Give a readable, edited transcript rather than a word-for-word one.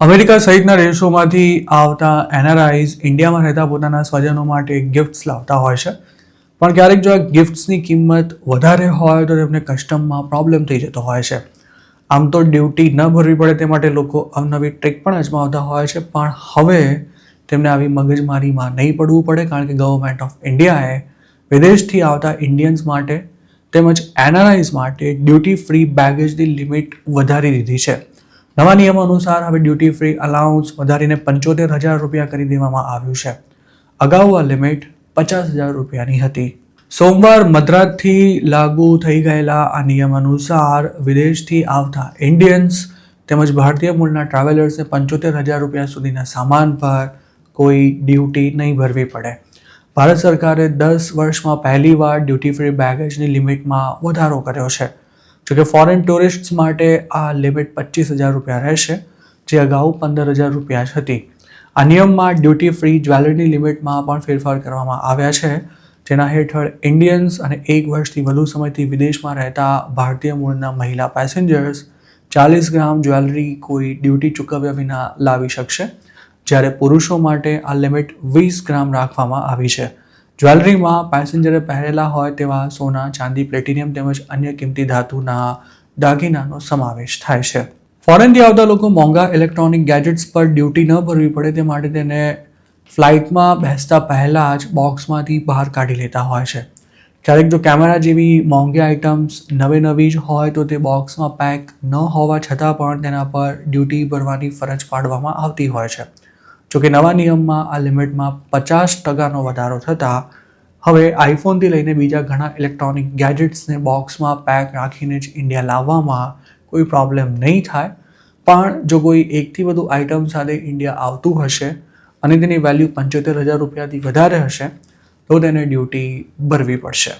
America સહિતના દેશોમાંથી આવતા એનઆરઆઈઝ ઇન્ડિયામાં રહેતા પોતાના સ્વજનો માટે ગિફ્ટ્સ લાવતા હોય છે, પણ ક્યારેક જો આ ગિફ્ટ્સની કિંમત વધારે હોય તો તેમને કસ્ટમમાં પ્રોબ્લેમ થઈ જતો હોય છે. આમ તો ડ્યુટી ન ભરવી પડે તે માટે લોકો અવનવી ટ્રીક પણ અજમાવતા હોય છે, પણ હવે તેમને આવી મગજમારીમાં નહીં પડવું પડે, કારણ કે ગવર્મેન્ટ ઓફ ઇન્ડિયાએ વિદેશથી આવતા ઇન્ડિયન્સ માટે તેમજ એનઆરઆઈઝ માટે ડ્યુટી ફ્રી બેગેજની લિમિટ વધારી દીધી છે. નવા નિયમો અનુસાર હવે ડ્યુટી ફ્રી અલાઉન્સ વધારીને 75,000 રૂપિયા કરી દેવામાં આવ્યું છે. અગાઉ આ લિમિટ 50,000 રૂપિયાની હતી. સોમવાર મધરાતથી લાગુ થઈ ગયેલા આ નિયમ અનુસાર વિદેશથી આવતા ઇન્ડિયન્સ તેમજ ભારતીય મૂળના ટ્રાવેલર્સને 75,000 રૂપિયા સુધીના સામાન પર કોઈ ડ્યુટી નહીં ભરવી પડે. ભારત સરકારે 10 વર્ષમાં પહેલીવાર ડ્યુટી ફ્રી બેગેજની લિમિટમાં વધારો કર્યો છે. જોકે ફોરેન ટુરિસ્ટ્સ માટે આ લિમિટ 25,000 રૂપિયા રહેશે, જે અગાઉ 15,000 રૂપિયા જ હતી. આ નિયમમાં ડ્યુટી ફ્રી જ્વેલરીની લિમિટમાં પણ ફેરફાર કરવામાં આવ્યા છે, જેના હેઠળ ઇન્ડિયન્સ અને 1 વર્ષથી વધુ સમયથી વિદેશમાં રહેતા ભારતીય મૂળના મહિલા પેસેન્જર્સ 40 ગ્રામ જ્વેલરી કોઈ ડ્યુટી ચૂકવ્યા વિના લાવી શકશે, જ્યારે પુરુષો માટે આ લિમિટ 20 ગ્રામ રાખવામાં આવી છે. જ્વેલરીમાં પેસેન્જરે પહેરેલા હોય તેવા સોના, ચાંદી, પ્લેટિનિયમ તેમજ અન્ય કિંમતી ધાતુના દાગીનાનો સમાવેશ થાય છે. ફોરેનથી આવતા લોકો મોંઘા ઇલેક્ટ્રોનિક ગેજેટ્સ પર ડ્યુટી ન ભરવી પડે તે માટે તેને ફ્લાઇટમાં બેસતા પહેલાં જ બોક્સમાંથી બહાર કાઢી લેતા હોય છે. ક્યારેક જો કેમેરા જેવી મોંઘી આઇટમ્સ નવી જ હોય તો તે બોક્સમાં પેક ન હોવા છતાં પણ તેના પર ડ્યુટી ભરવાની ફરજ પાડવામાં આવતી હોય છે. જોકે નવા નિયમમાં આ લિમિટમાં 50% વધારો થતાં હવે આઈફોનથી લઈને બીજા ઘણા ઇલેક્ટ્રોનિક ગેજેટ્સને બોક્સમાં પેક રાખીને જ ઇન્ડિયા લાવવામાં કોઈ પ્રોબ્લેમ નહીં થાય. પણ જો કોઈ એકથી વધુ આઇટમ સાથે ઇન્ડિયા આવતું હશે અને તેની વેલ્યુ 75,000 રૂપિયાથી વધારે હશે તો તેને ડ્યુટી ભરવી પડશે.